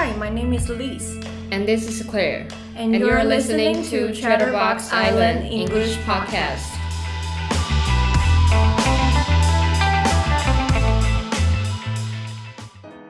Hi, my name is Elise. And this is Claire. And you're listening to Chatterbox Island English Podcast.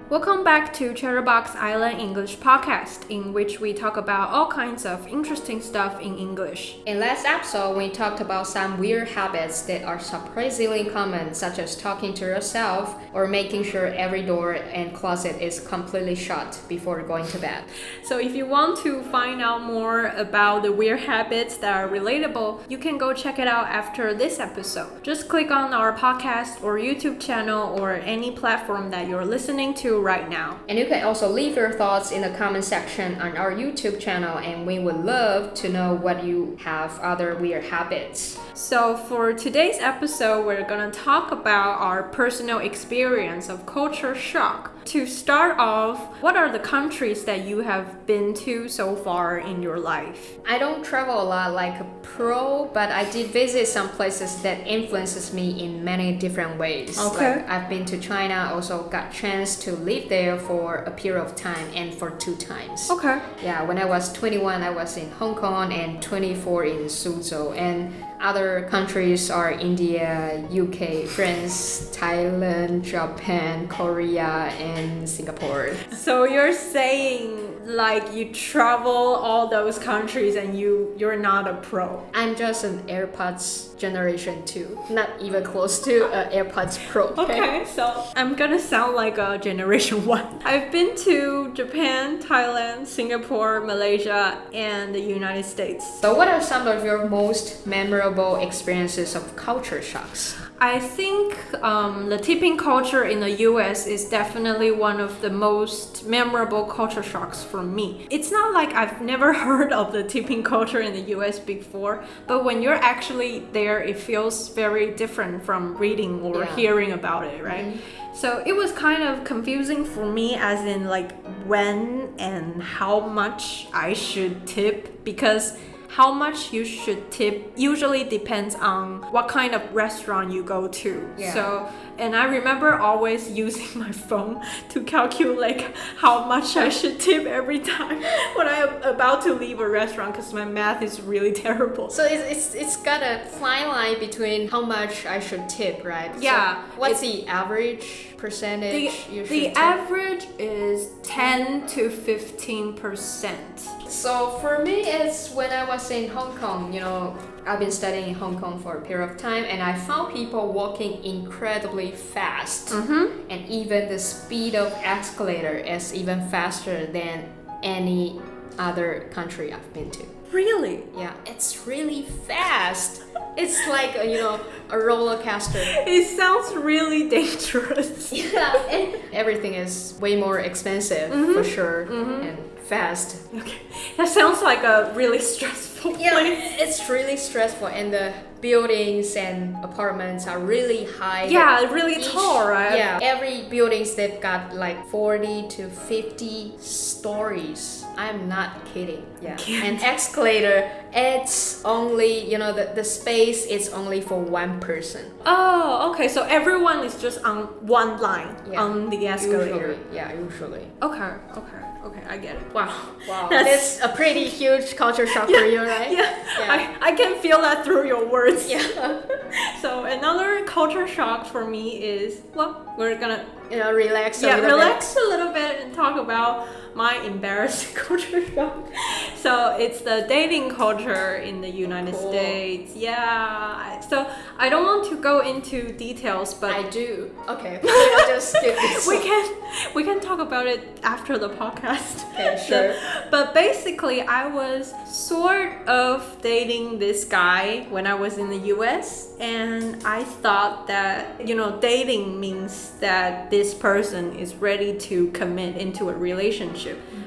Welcome back to Chatterbox Island English Podcast, in which we talk about all kinds of interesting stuff in English. In last episode, we talked about some weird habits that are surprisingly common, such as talking to yourself or making sure every door and closet is completely shut before going to bed. So if you want to find out more about the weird habits that are relatable, you can go check it out after this episode. Just click on our podcast or YouTube channel or any platform that you're listening to right now. And you can also leave your thoughts in the comment section on our YouTube channel, and we would love to know what you have other weird habits. So for today's episode, we're gonna talk about our personal experience of culture shock. To start off, what are the countries that you have been to so far in your life? I don't travel a lot like a pro, but I did visit some places that influences me in many different ways. Okay. Like I've been to China, also got chance to live there for a period of time and for 2 times. Okay. Yeah, when I was 21, I was in Hong Kong and 24 in Suzhou. And other countries are India, UK, France, Thailand, Japan, Korea, and Singapore. So you're saying like you travel all those countries and you're not a pro? I'm just an AirPods generation 2, not even close to AirPods Pro. Okay, so I'm gonna sound like a generation 1. I've been to Japan, Thailand, Singapore, Malaysia, and the United States. So what are some of your most memorable experiences of culture shocks? I think the tipping culture in the US is definitely one of the most memorable culture shocks for me. It's not like I've never heard of the tipping culture in the US before, but when you're actually there, it feels very different from reading or hearing about it, right? Mm-hmm. So it was kind of confusing for me, as in like when and how much I should tip, because how much you should tip usually depends on what kind of restaurant you go to. Yeah. So, and I remember always using my phone to calculate how much I should tip every time when I'm about to leave a restaurant, because my math is really terrible. So it's got a fine line between how much I should tip, right? Yeah. So what's the average percentage you should The tip? average is 10 to 15%. So for me, it's when I was in Hong Kong, I've been studying in Hong Kong for a period of time, and I found people walking incredibly fast. Mm-hmm. And even the speed of escalator is even faster than any other country I've been to. Really? Yeah, it's really fast. It's like, a roller coaster. It sounds really dangerous. Yeah, and everything is way more expensive, for sure, and fast. Okay, that sounds like a really stressful place. It's really stressful, and the buildings and apartments are really high. Yeah, really tall, right? Yeah, every buildings they've got like 40 to 50 stories. I'm not kidding. Yeah, and escalator, it's only the space is only for one person. Oh, okay. So everyone is just on one line on the escalator. Usually. Okay, I get it. Wow. That's a pretty huge culture shock for you, right? Yeah. I can feel that through your words. Yeah. So another culture shock for me is, we're gonna relax a little bit and talk about my embarrassing culture shock. So it's the dating culture in the United States. Yeah. So I don't want to go into details, but I do. Okay. I'll just skip this. we can talk about it after the podcast. Okay, sure. But basically, I was sort of dating this guy when I was in the US, and I thought that dating means that this person is ready to commit into a relationship.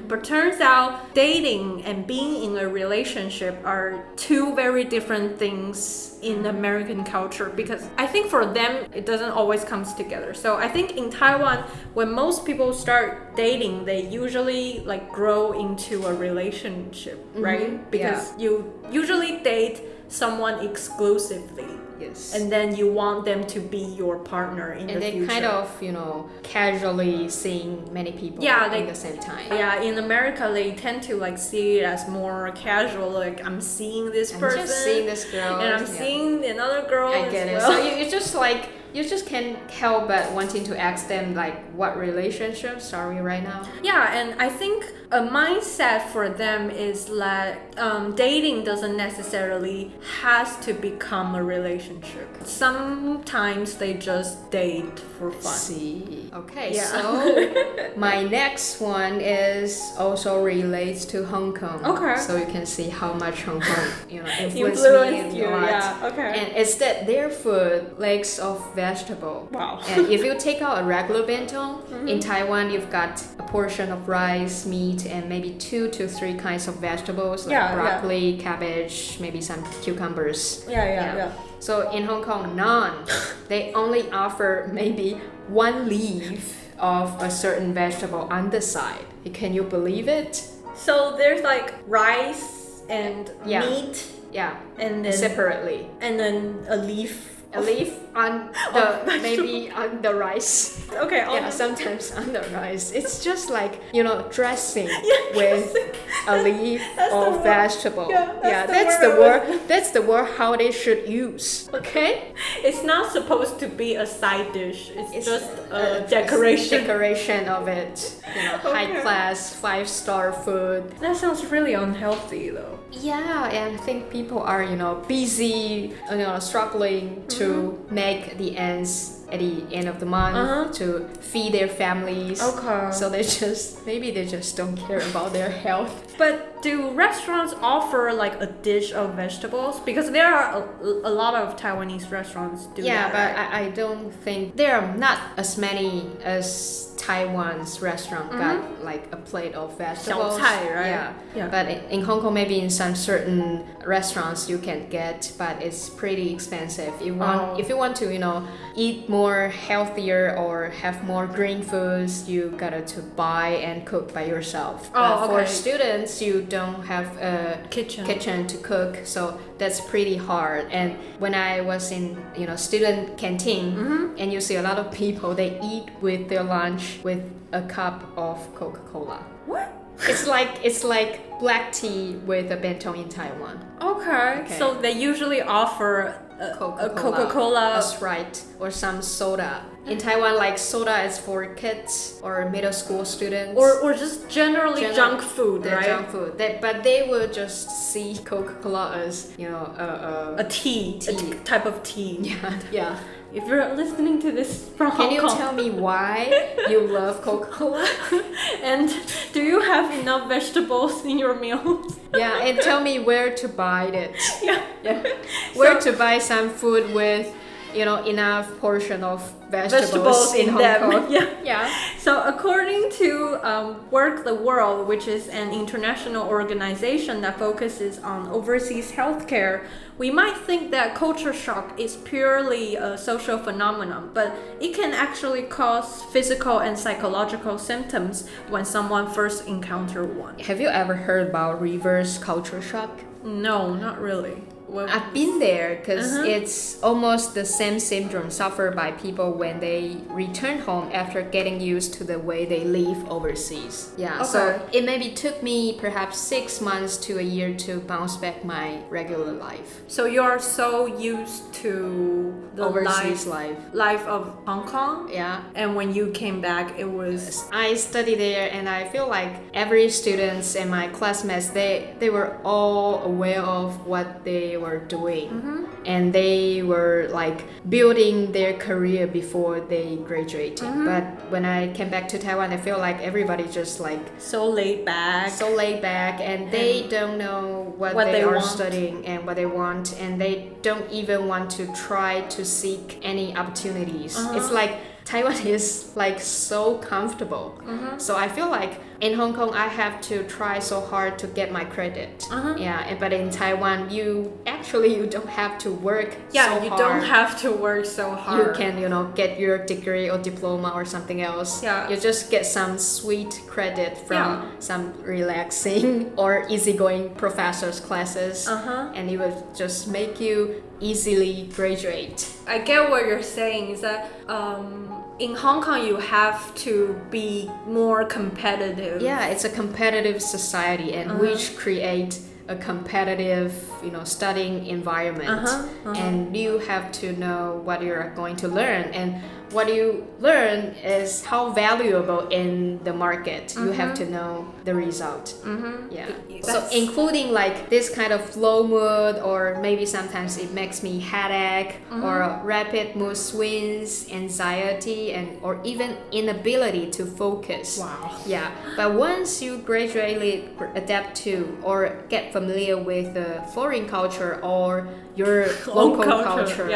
But turns out dating and being in a relationship are 2 very different things in American culture, because I think for them it doesn't always come together. So I think in Taiwan, when most people start dating, they usually grow into a relationship, right? Because you usually date someone exclusively. Yes. And then you want them to be your partner in the future. And they kind of, casually seeing many people at the same time. Yeah, in America, they tend to like see it as more casual. Like, I'm seeing this person. I'm just seeing this girl. And I'm seeing another girl I get it. well. So you just like, you just can't help but wanting to ask them like, what relationships are we right now? Yeah, and I think a mindset for them is that dating doesn't necessarily has to become a relationship. Sometimes they just date for fun. See. Okay, Yeah. so my next one is also relates to Hong Kong. Okay. So you can see how much Hong Kong, influenced me you. a lot. Yeah, okay. And it's that their food lacks of vegetable. Wow. And if you take out a regular bento, in Taiwan you've got a portion of rice, meat, and maybe 2 to 3 kinds of vegetables like broccoli, cabbage, maybe some cucumbers. Yeah. So in Hong Kong, none. They only offer maybe 1 leaf of a certain vegetable on the side. Can you believe it? So there's like rice and meat. Yeah. And then separately. And then a leaf on the maybe on the rice. Okay. Sometimes on the rice. It's just like dressing with a leaf of vegetable. That's the word. That's the word how they should use. Okay. It's not supposed to be a side dish. It's just a decoration. Decoration of it. High class 5-star food. That sounds really unhealthy though. Yeah, and I think people are busy, struggling to make the ends at the end of the month to feed their families. Okay. So they just don't care about their health. But do restaurants offer like a dish of vegetables? Because there are a lot of Taiwanese restaurants do that. Yeah, but right? I don't think there are not as many as Taiwan's restaurant got like a plate of vegetables. 小菜, right? Yeah. But in Hong Kong, maybe in some certain restaurants you can get, but it's pretty expensive. If you want to, eat more healthier or have more green foods, you gotta to buy and cook by yourself. For students, you don't have a kitchen to cook, so that's pretty hard. And when I was in student canteen, and you see a lot of people, they eat with their lunch with a cup of Coca-Cola. What? It's like black tea with a bento in Taiwan. Okay. So they usually offer a Coca-Cola, a Sprite, or some soda. In Taiwan, like soda is for kids or middle school students. Or just generally junk food, right? Junk food. But they will just see Coca-Cola as, a tea, a type of tea. Yeah. If you're listening to this from Hong Kong, can you tell me why you love Coca-Cola? And do you have enough vegetables in your meals? Yeah, and tell me where to buy it. Yeah. Where to buy some food with, enough portion of vegetables in Hong Kong. Yeah. So according to Work the World, which is an international organization that focuses on overseas healthcare, we might think that culture shock is purely a social phenomenon, but it can actually cause physical and psychological symptoms when someone first encounters one. Have you ever heard about reverse culture shock? No, not really. I've been there because it's almost the same syndrome suffered by people when they return home after getting used to the way they live overseas. Yeah, so it maybe took me perhaps 6 months to a year to bounce back my regular life. So you're so used to the overseas life of Hong Kong? Yeah. And when you came back, it was... I studied there and I feel like every students and my classmates, they were all aware of what they were doing, and they were like building their career before they graduated. But when I came back to Taiwan, I feel like everybody just like so laid back, and they don't know what they are studying and what they want, and they don't even want to try to seek any opportunities. It's like Taiwan is like so comfortable. So I feel like in Hong Kong I have to try so hard to get my credit. But in Taiwan you don't have to work so hard. You don't have to work so hard. You can get your degree or diploma or something else. You just get some sweet credit from some relaxing or easygoing professors' classes, and it will just make you easily graduate. I get what you're saying is that in Hong Kong you have to be more competitive. Yeah, it's a competitive society and which create a competitive, studying environment. And you have to know what you're going to learn, and what you learn is how valuable in the market. You have to know the result. Yeah. So including like this kind of low mood, or maybe sometimes it makes me headache, or rapid mood swings, anxiety, or even inability to focus. Wow. Yeah. But once you gradually adapt to or get familiar with the foreign culture or your local culture,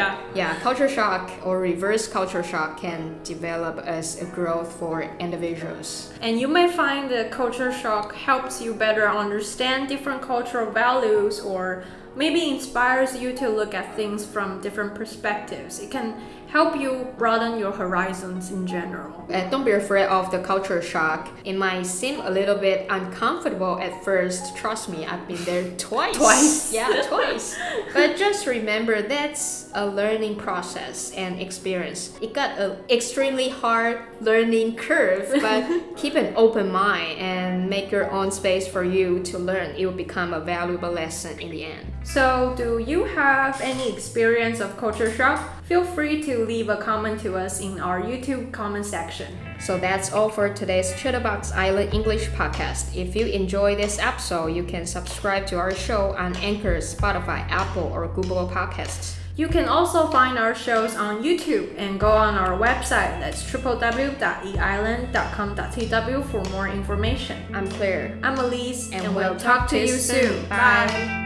culture shock or reverse culture shock can develop as a growth for individuals. And you may find that culture shock helps you better understand different cultural values, or maybe inspires you to look at things from different perspectives. It can help you broaden your horizons in general. And don't be afraid of the culture shock. It might seem a little bit uncomfortable at first. Trust me, I've been there twice. Yeah, twice. But just remember, that's a learning process and experience. It got an extremely hard learning curve, but keep an open mind and make your own space for you to learn. It will become a valuable lesson in the end. So, do you have any experience of culture shock? Feel free to leave a comment to us in our YouTube comment section. So that's all for today's Chatterbox Island English podcast. If you enjoy this episode, you can subscribe to our show on Anchor, Spotify, Apple, or Google Podcasts. You can also find our shows on YouTube and go on our website, that's www.eisland.com.tw for more information. I'm Claire. I'm Elise, and we'll talk to you soon. Bye.